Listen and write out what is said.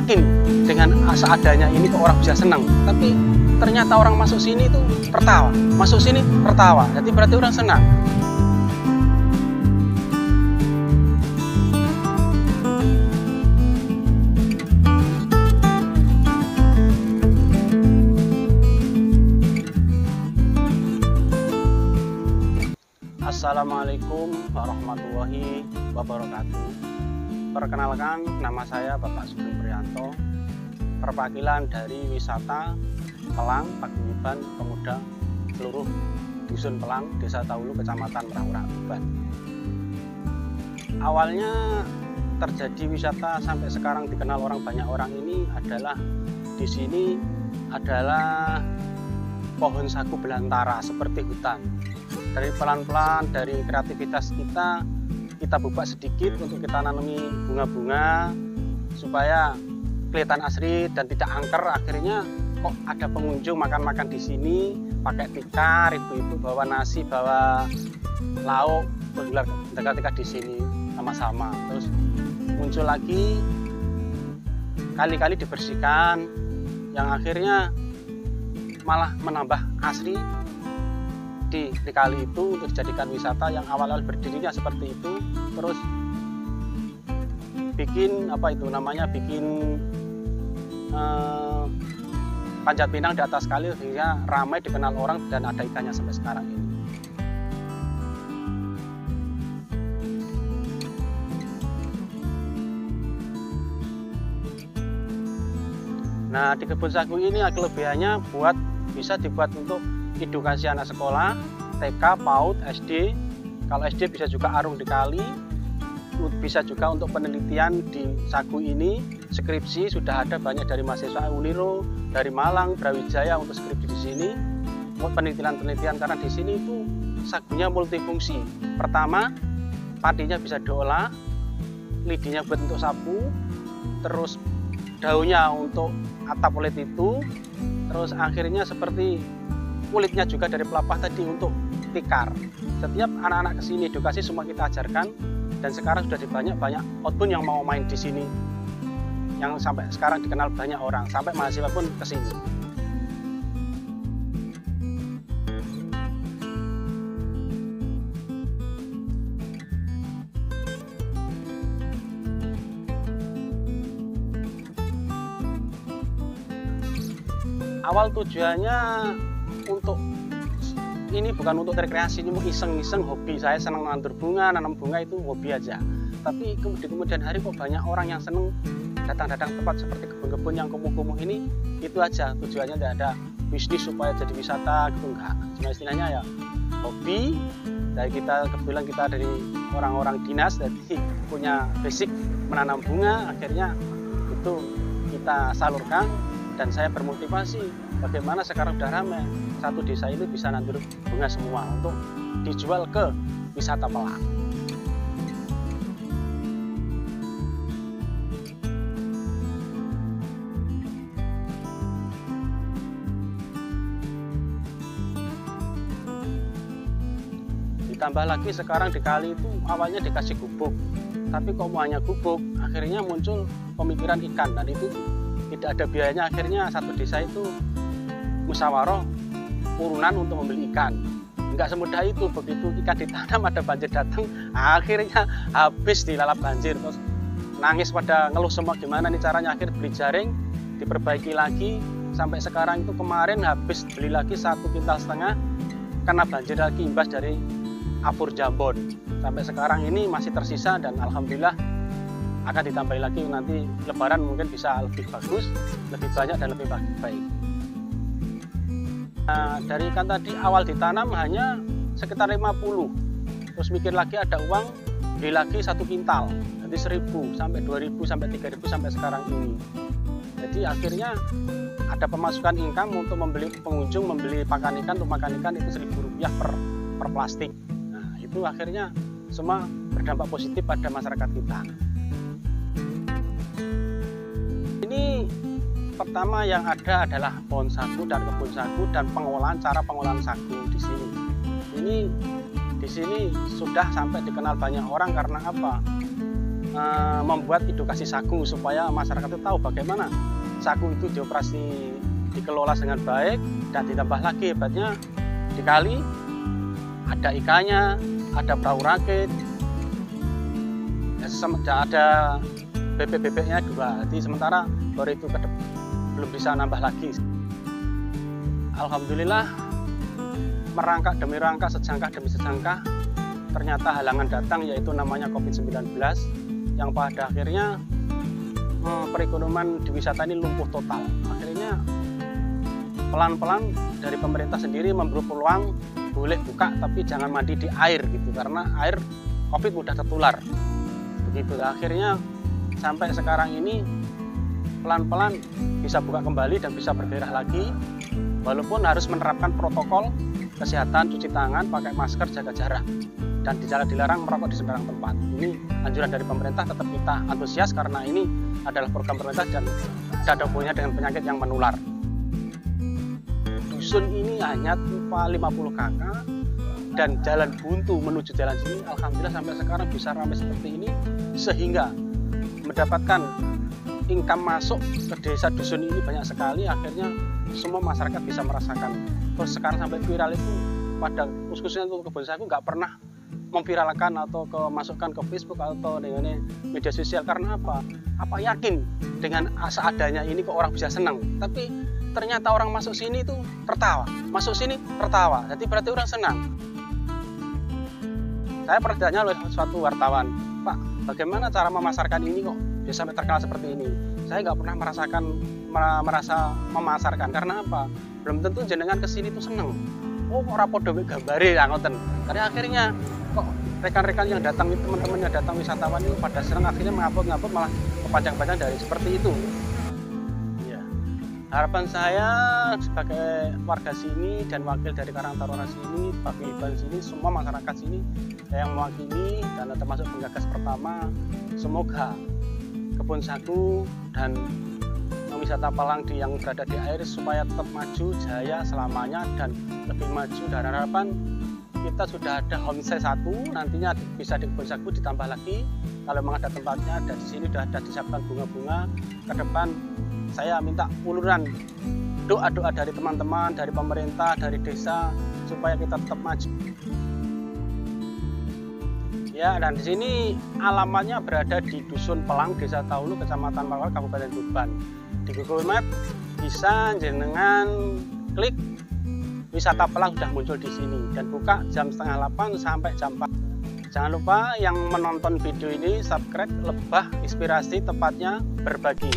yakin dengan seadanya ini kok orang bisa senang. Tapi ternyata orang masuk sini itu tertawa, masuk sini tertawa. Jadi berarti orang senang. Assalamualaikum warahmatullahi wabarakatuh. Perkenalkan, nama saya Bapak Sugeng Priyanto, perwakilan dari wisata Pelang Paguyuban Pemuda seluruh Dusun Pelang, Desa Taulu, Kecamatan Merawura, Tuban. Awalnya terjadi wisata sampai sekarang dikenal banyak orang ini adalah di sini adalah pohon sagu belantara seperti hutan. Dari pelan-pelan, dari kreativitas kita buka sedikit untuk kita nanami bunga-bunga supaya kelihatan asri dan tidak angker. Akhirnya kok ada pengunjung makan-makan di sini pakai tikar, ibu-ibu bawa nasi, bawa lauk, bergelar dekat-dekat di sini sama-sama. Terus muncul lagi, kali-kali dibersihkan, yang akhirnya malah menambah asri di kali itu untuk dijadikan wisata yang awal-awal berdirinya seperti itu. Terus bikin bikin panjat pinang di atas kali sehingga ramai dikenal orang dan ada ikannya sampai sekarang ini. Nah, di kebun sagu ini kelebihannya bisa dibuat untuk edukasi anak sekolah, TK, PAUD, SD. Kalau SD bisa juga arung di kali, bisa juga untuk penelitian di sagu ini. Skripsi sudah ada banyak dari mahasiswa Uniro, dari Malang, Brawijaya untuk skripsi di sini. Untuk penelitian karena di sini itu sagunya multifungsi. Pertama, padinya bisa diolah, lidinya buat untuk sapu, terus daunnya untuk atap kulit itu, terus akhirnya seperti kulitnya juga dari pelepah tadi untuk tikar. Setiap anak-anak kesini edukasi semua kita ajarkan, dan sekarang sudah banyak outbound yang mau main di sini, yang sampai sekarang dikenal banyak orang, sampai mahasiswa pun kesini. Awal tujuannya ini bukan untuk rekreasi, ini iseng-iseng hobi. Saya senang nandur bunga, nanam bunga itu hobi aja. Tapi di kemudian hari kok banyak orang yang senang datang-datang tempat seperti kebun-kebun yang kumuh-kumuh ini. Itu aja tujuannya, tidak ada bisnis supaya jadi wisata gitu, enggak. Cuma istilahnya ya hobi. Dari kebetulan kita dari orang-orang dinas, jadi punya basic menanam bunga. Akhirnya itu kita salurkan, dan saya bermotivasi bagaimana sekarang sudah ramai satu desa ini bisa nandur bunga semua untuk dijual ke wisata Pelang. Ditambah lagi sekarang di kali itu awalnya dikasih gubuk, tapi kok mau hanya gubuk, akhirnya muncul pemikiran ikan, dan itu tidak ada biayanya. Akhirnya satu desa itu musyawarah urunan untuk membeli ikan. Enggak semudah itu, begitu ikan ditanam ada banjir datang, akhirnya habis dilalap banjir. Terus nangis pada ngeluh semua, gimana nih caranya. Akhir beli jaring, diperbaiki lagi, sampai sekarang itu kemarin habis beli lagi 1,5 kintal karena banjir lagi imbas dari Apur Jambon. Sampai sekarang ini masih tersisa, dan alhamdulillah akan ditambahi lagi nanti lebaran mungkin bisa lebih bagus, lebih banyak dan lebih baik. Nah, dari ikan tadi awal ditanam hanya sekitar 50, terus mikir lagi ada uang, beli lagi 1 kintal, jadi 1.000 sampai 2.000 sampai 3.000 sampai sekarang ini. Jadi akhirnya ada pemasukan income untuk membeli pengunjung, membeli pakan ikan. Untuk makan ikan itu Rp1.000 per plastik. Nah, itu akhirnya semua berdampak positif pada masyarakat kita. Ini pertama yang ada adalah pohon sagu dan kebun sagu dan cara pengolahan sagu di sini. Ini di sini sudah sampai dikenal banyak orang karena apa? membuat edukasi sagu supaya masyarakat itu tahu bagaimana sagu itu dikelola dengan baik, dan ditambah lagi hebatnya di kali ada ikannya, ada perahu rakit, ada bebek-bebeknya 2. Jadi sementara baru itu belum bisa nambah lagi. Alhamdulillah, merangkak demi rangkak, sejangkah demi sejangkah, ternyata halangan datang, yaitu namanya COVID-19, yang pada akhirnya perekonomian di wisata ini lumpuh total. Akhirnya pelan-pelan dari pemerintah sendiri memberi peluang boleh buka, tapi jangan mandi di air gitu, karena air COVID mudah tertular. Begitu. Akhirnya sampai sekarang ini pelan-pelan bisa buka kembali dan bisa bergairah lagi, walaupun harus menerapkan protokol kesehatan, cuci tangan, pakai masker, jaga jarak, dan dilarang merokok di sembarang tempat. Ini anjuran dari pemerintah, tetap kita antusias karena ini adalah program pemerintah dan tidak ada hubungannya dengan penyakit yang menular. Dusun ini hanya 50 kakak dan jalan buntu menuju jalan sini, alhamdulillah sampai sekarang bisa ramai seperti ini, sehingga mendapatkan income masuk ke desa dusun ini banyak sekali. Akhirnya semua masyarakat bisa merasakan. Terus sekarang sampai viral itu, pada khususnya untuk kebun sagu nggak pernah memviralkan atau masukkan ke Facebook atau dengan media sosial. Karena apa yakin dengan seadanya ini kok orang bisa senang, tapi ternyata orang masuk sini itu tertawa, masuk sini tertawa, jadi berarti orang senang. Saya pernah ditanya oleh suatu wartawan, Pak, bagaimana cara memasarkan ini kok bisa sampai terkenal seperti ini? Saya nggak pernah merasa memasarkan. Karena apa? Belum tentu jenengan kesini tuh seneng. Oh, ora podo gambare ya ngoten. Karena akhirnya kok rekan-rekan yang datang, teman-teman yang datang wisatawan itu pada senang, akhirnya mengupload malah kepanjang-panjang dari seperti itu. Ya. Harapan saya sebagai warga sini dan wakil dari Karang Taruna sini, Paguyuban sini, semua masyarakat sini yang mewakili dan termasuk penggagas pertama, semoga kebun sagu dan wisata Palangdi yang berada di air supaya tetap maju jaya selamanya dan lebih maju. Dan harapan kita sudah ada homestay 1, nantinya bisa di kebun sagu ditambah lagi kalau memang ada tempatnya, dan di sini sudah ada disiapkan bunga-bunga. Ke depan saya minta uluran doa-doa dari teman-teman, dari pemerintah, dari desa supaya kita tetap maju. Ya, dan di sini alamatnya berada di Dusun Pelang, Desa Taulu, Kecamatan Marwal, Kabupaten Tuban. Di Google Map bisa jenengan klik wisata Pelang, sudah muncul di sini, dan buka jam 7:30 sampai jam 4. Jangan lupa yang menonton video ini subscribe Lebah Inspirasi, tempatnya berbagi.